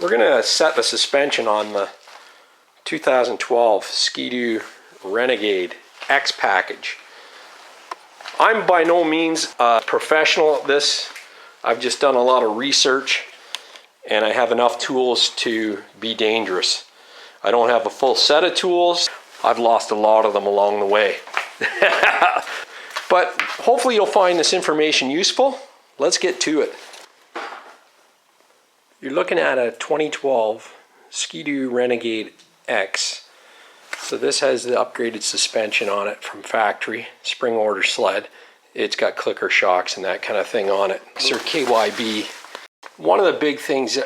We're going to set the suspension on the 2012 Skidoo Renegade X package. I'm by no means a professional at this. I've just done a lot of research and I have enough tools to be dangerous. I don't have a full set of tools. I've lost a lot of them along the way. But hopefully you'll find this information useful. Let's get to it. You're looking at a 2012 Skidoo Renegade X. So this has the upgraded suspension on it from factory, spring order sled. It's got clicker shocks and that kind of thing on it. Sir KYB. One of the big things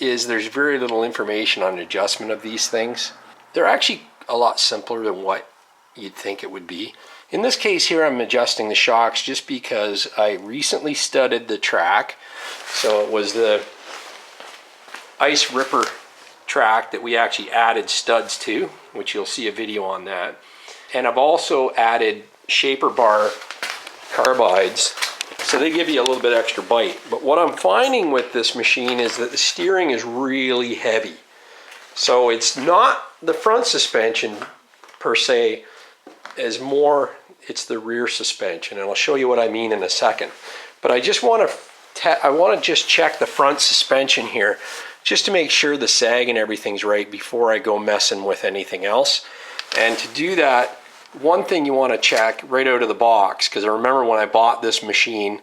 is there's very little information on the adjustment of these things. They're actually a lot simpler than what you'd think it would be. In this case here, I'm adjusting the shocks just because I recently studded the track. So it was the Ice Ripper track that we actually added studs to, which you'll see a video on that. And I've also added shaper bar carbides, so they give you a little bit extra bite. But what I'm finding with this machine is that the steering is really heavy. So it's not the front suspension per se, as more it's the rear suspension, and I'll show you what I mean in a second. But I just want to just check the front suspension here, just to make sure the sag and everything's right before I go messing with anything else. And to do that, one thing you want to check right out of the box, because I remember when I bought this machine,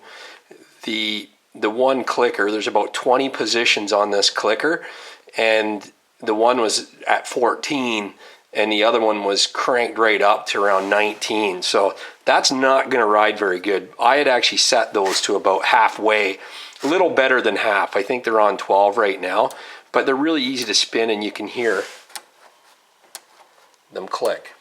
the one clicker, there's about 20 positions on this clicker, and the one was at 14 and the other one was cranked right up to around 19. So that's not going to ride very good. I had actually set those to about halfway, a little better than half. I think they're on 12 right now, but they're really easy to spin and you can hear them click.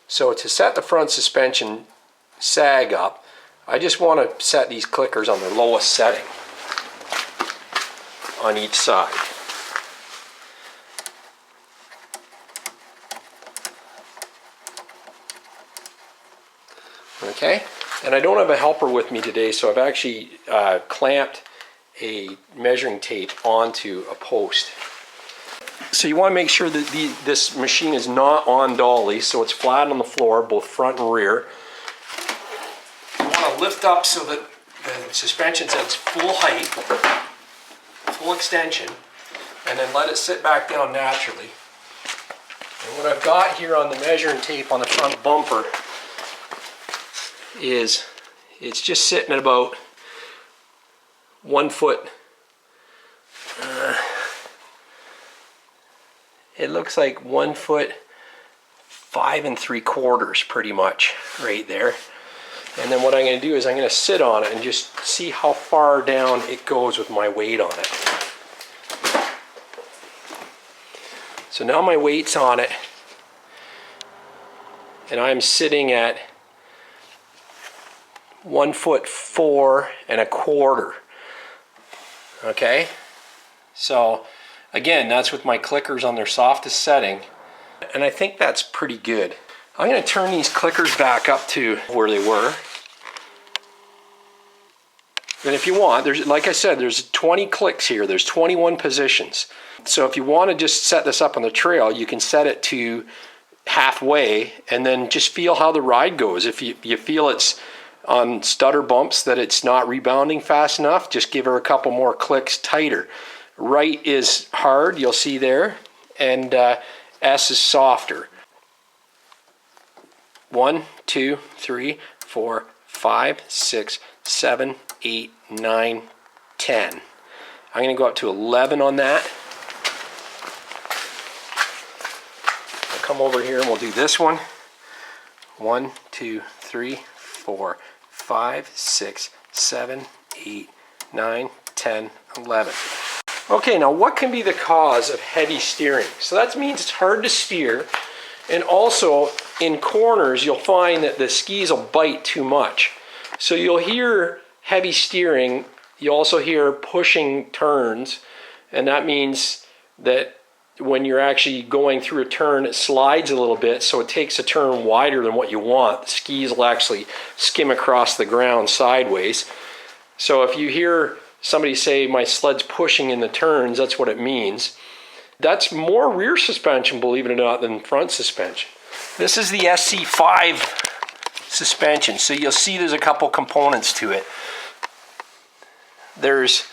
So to set the front suspension sag up, I just want to set these clickers on their lowest setting on each side. Okay, and I don't have a helper with me today, so I've actually clamped a measuring tape onto a post. So you want to make sure that this machine is not on dolly, so it's flat on the floor, both front and rear. You want to lift up so that the suspension's at its full height, full extension, and then let it sit back down naturally. And what I've got here on the measuring tape on the front bumper is it's just sitting at about 1 foot. It looks like 1 foot 5 3/4 pretty much right there. And then what I'm going to do is I'm going to sit on it and just see how far down it goes with my weight on it. So now my weight's on it and I'm sitting at 1 foot 4 1/4. Okay, so again, that's with my clickers on their softest setting, and I think that's pretty good. I'm going to turn these clickers back up to where they were. And if you want, there's, like I said, there's 20 clicks here. There's 21 positions. So if you want to just set this up on the trail, you can set it to halfway and then just feel how the ride goes. If you feel it's on stutter bumps that it's not rebounding fast enough, just give her a couple more clicks tighter. Right is hard, you'll see there, and S is softer. 1, 2, 3, 4, 5, 6, 7, 8, 9, 10. I'm going to go up to 11 on that. I'll come over here and we'll do this one. 1, 2, 3, 4, 5, 6, 7, 8, 9, 10, 11. Okay, now what can be the cause of heavy steering? So that means it's hard to steer, and also in corners you'll find that the skis will bite too much. So you'll hear heavy steering, you also hear pushing turns, and that means that when you're actually going through a turn, it slides a little bit, so it takes a turn wider than what you want. The skis will actually skim across the ground sideways. So if you hear somebody say, my sled's pushing in the turns, that's what it means. That's more rear suspension, believe it or not, than front suspension. This is the SC5 suspension, so you'll see there's a couple components to it. There's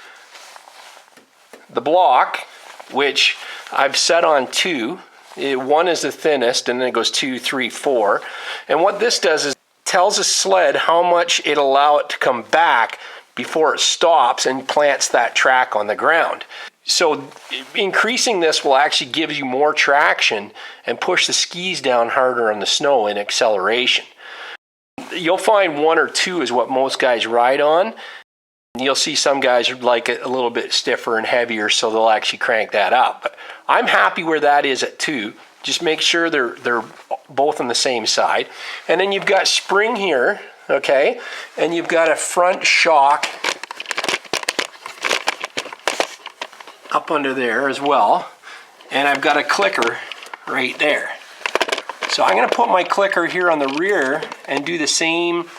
the block, which I've set on 2. One is the thinnest, and then it goes 2, 3, 4. And what this does is tells a sled how much it'll allow it to come back before it stops and plants that track on the ground. So increasing this will actually give you more traction and push the skis down harder on the snow in acceleration. You'll find 1 or 2 is what most guys ride on. You'll see some guys like it a little bit stiffer and heavier, so they'll actually crank that up. But I'm happy where that is at 2. Just make sure they're both on the same side. And then you've got spring here, okay? And you've got a front shock up under there as well. And I've got a clicker right there. So I'm going to put my clicker here on the rear and do the same,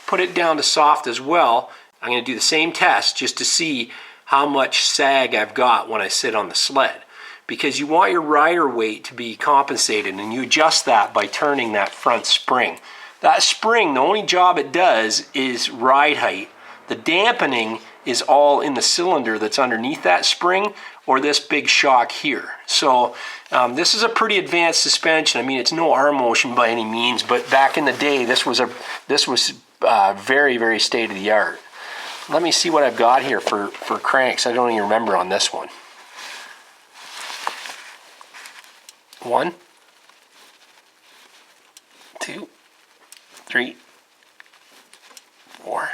put it down to soft as well. I'm going to do the same test just to see how much sag I've got when I sit on the sled. Because you want your rider weight to be compensated, and you adjust that by turning that front spring. That spring, the only job it does is ride height. The dampening is all in the cylinder that's underneath that spring, or this big shock here. So this is a pretty advanced suspension. I mean, it's no RMotion by any means, but back in the day, this was very, very state of the art. Let me see what I've got here for cranks. I don't even remember on this one. 1, 2, 3, 4,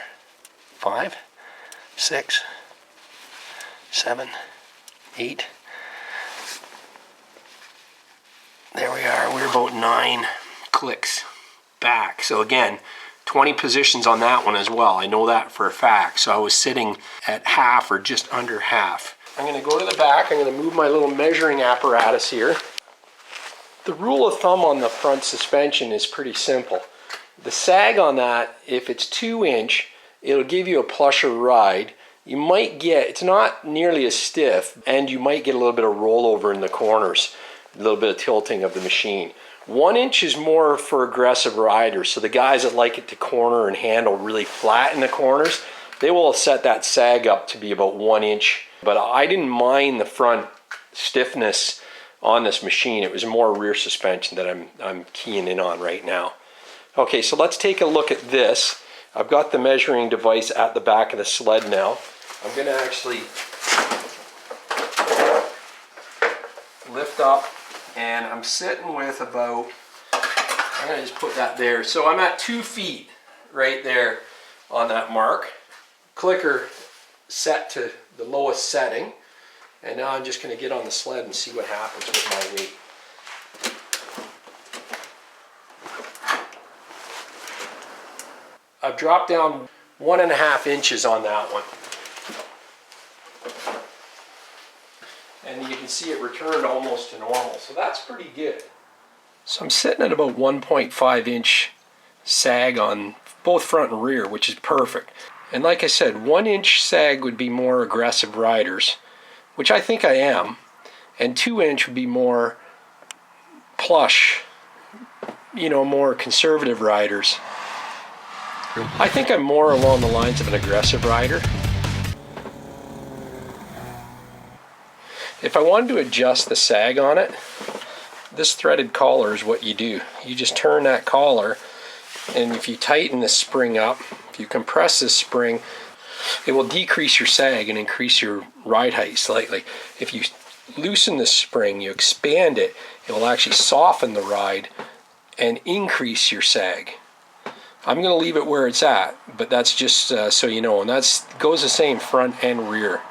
5, 6, 7, 8. There we are. We're about 9 clicks back. So again, 20 positions on that one as well. I know that for a fact. So I was sitting at half or just under half. I'm going to go to the back. I'm going to move my little measuring apparatus here. The rule of thumb on the front suspension is pretty simple. The sag on that, if it's 2-inch, it'll give you a plusher ride. You might get, it's not nearly as stiff, and you might get a little bit of rollover in the corners, a little bit of tilting of the machine. 1 inch is more for aggressive riders, so the guys that like it to corner and handle really flat in the corners, they will set that sag up to be about 1 inch. But I didn't mind the front stiffness on this machine. It was more rear suspension that I'm keying in on right now. Okay, so let's take a look at this. I've got the measuring device at the back of the sled now. I'm going to actually lift up, and I'm sitting with about, I'm going to just put that there. So I'm at 2 feet right there on that mark. Clicker set to the lowest setting. And now I'm just going to get on the sled and see what happens with my weight. I've dropped down 1.5 inches on that one. And you can see it returned almost to normal. So that's pretty good. So I'm sitting at about 1.5 inch sag on both front and rear, which is perfect. And like I said, 1 inch sag would be more aggressive riders, which I think I am, and 2 inch would be more plush, you know, more conservative riders. I think I'm more along the lines of an aggressive rider. If I wanted to adjust the sag on it, this threaded collar is what you do. You just turn that collar, and if you tighten this spring up, if you compress this spring, it will decrease your sag and increase your ride height slightly. If you loosen the spring, you expand it, it will actually soften the ride and increase your sag. I'm going to leave it where it's at, but that's just so you know, and that goes the same front and rear.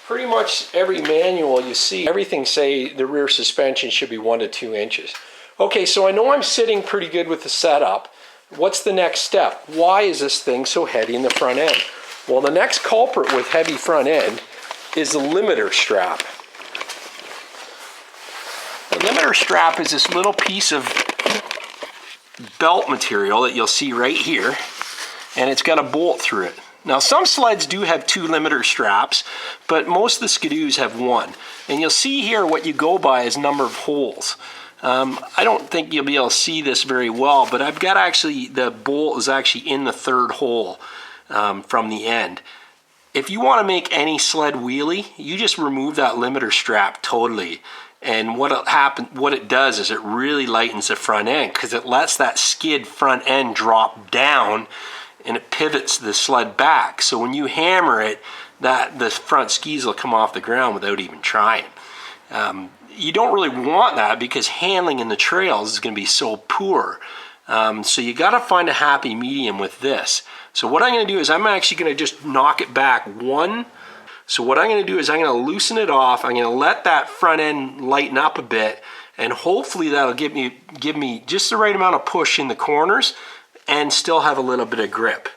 Pretty much every manual you see, everything say the rear suspension should be 1 to 2 inches. Okay, so I know I'm sitting pretty good with the setup. What's the next step? Why is this thing so heavy in the front end? Well, the next culprit with heavy front end is the limiter strap. The limiter strap is this little piece of belt material that you'll see right here, and it's got a bolt through it. Now some sleds do have 2 limiter straps, but most of the Skidoos have 1. And you'll see here what you go by is number of holes. I don't think you'll be able to see this very well, but I've got actually, the bolt is actually in the 3rd hole from the end. If you want to make any sled wheelie, you just remove that limiter strap totally. And what it does is it really lightens the front end, because it lets that skid front end drop down and it pivots the sled back. So when you hammer it, the front skis will come off the ground without even trying. You don't really want that because handling in the trails is going to be so poor. So you got to find a happy medium with this. So what I'm going to do is I'm actually going to just knock it back 1. So what I'm going to do is I'm going to loosen it off. I'm going to let that front end lighten up a bit, and hopefully that'll give me just the right amount of push in the corners and still have a little bit of grip.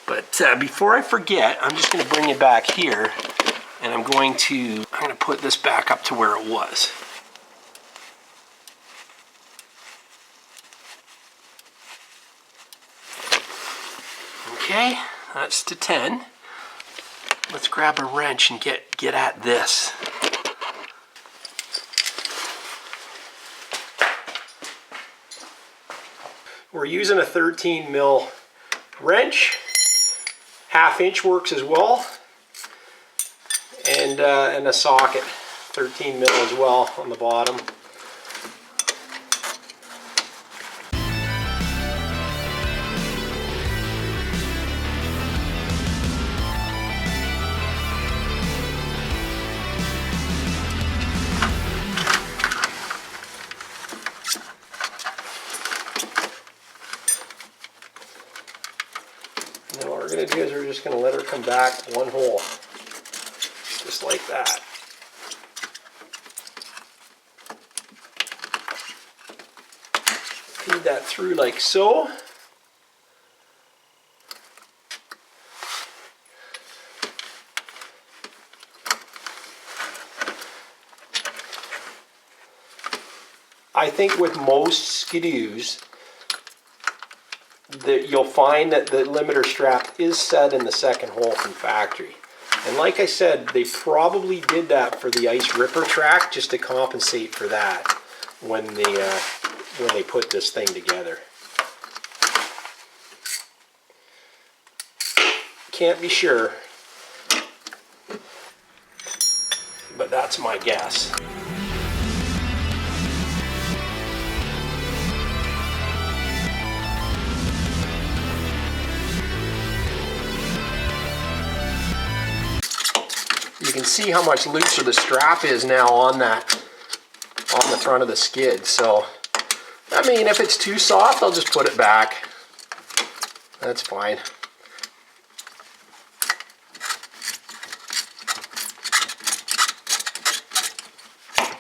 But before I forget, I'm just going to bring it back here, and I'm going to put this back up to where it was. Okay, that's to 10. Let's grab a wrench and get at this. We're using a 13 mil wrench. 1/2 inch works as well. And a socket, 13 mil as well on the bottom. Now what we're going to do is we're just going to let her come back 1 hole, just like that. Feed that through like so. I think with most Skidoos, that you'll find that the limiter strap is set in the 2nd hole from factory. And like I said, they probably did that for the ice ripper track just to compensate for that when they put this thing together. Can't be sure, but that's my guess. You can see how much looser the strap is now on the front of the skid. So, I mean, if it's too soft, I'll just put it back. That's fine.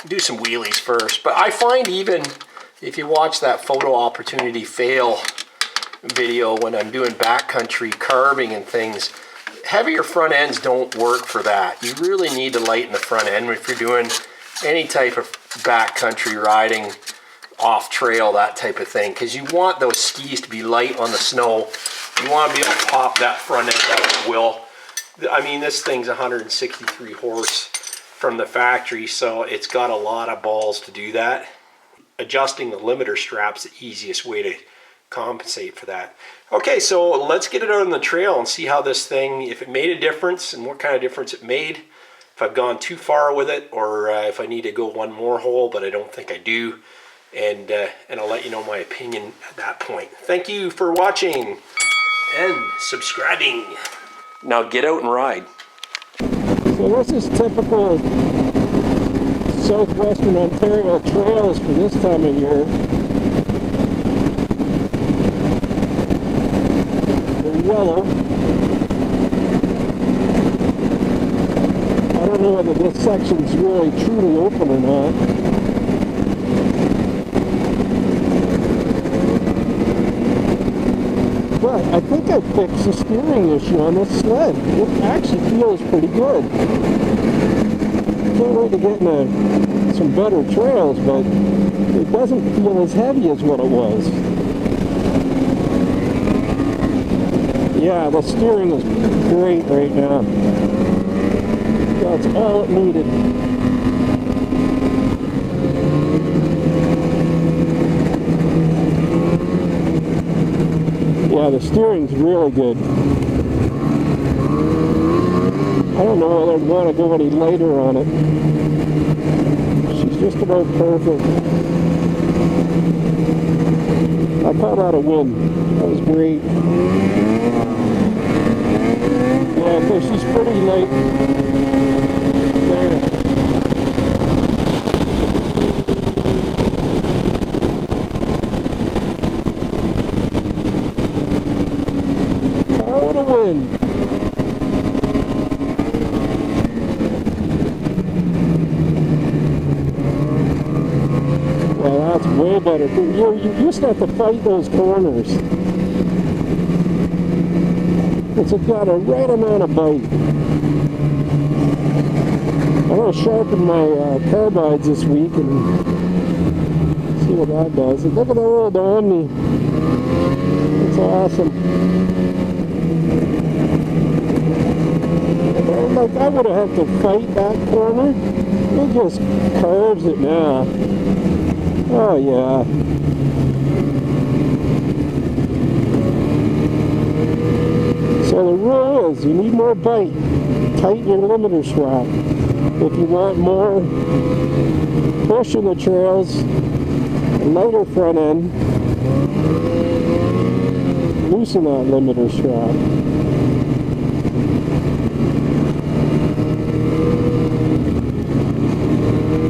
Do some wheelies first, but I find even if you watch that photo opportunity fail video when I'm doing backcountry carving and things, heavier front ends don't work for that. You really need to lighten the front end if you're doing any type of backcountry riding, off trail, that type of thing, because you want those skis to be light on the snow. You want to be able to pop that front end out at will. I mean, this thing's 163 horse from the factory, so it's got a lot of balls to do that. Adjusting the limiter strap's the easiest way to compensate for that. Okay, so let's get it out on the trail and see how this thing, if it made a difference and what kind of difference it made, if I've gone too far with it, or if I need to go 1 more hole, but I don't think I do. And I'll let you know my opinion at that point. Thank you for watching and subscribing. Now get out and ride. So this is typical southwestern Ontario trails for this time of year. Yellow. I don't know whether this section's really truly open or not. But I think I fixed the steering issue on this sled. It actually feels pretty good. can't wait to get into some better trails, but it doesn't feel as heavy as what it was. Yeah, the steering is great right now. That's all it needed. Yeah, the steering's really good. I don't know whether I'd want to go any lighter on it. She's just about perfect. I caught out a win. That was great. Yeah, because she's pretty light. There. Caught a win. Well, that's way better. You used to have to fight those corners. It's got a right amount of bite. I'm going to sharpen my carbides this week and see what that does. And look at that old Omni. It's awesome. Like, I would have had to fight that corner. It just curves it now. Oh yeah. So the rule is, you need more bite. Tighten your limiter strap. If you want more push in the trails, a lighter front end, loosen that limiter strap.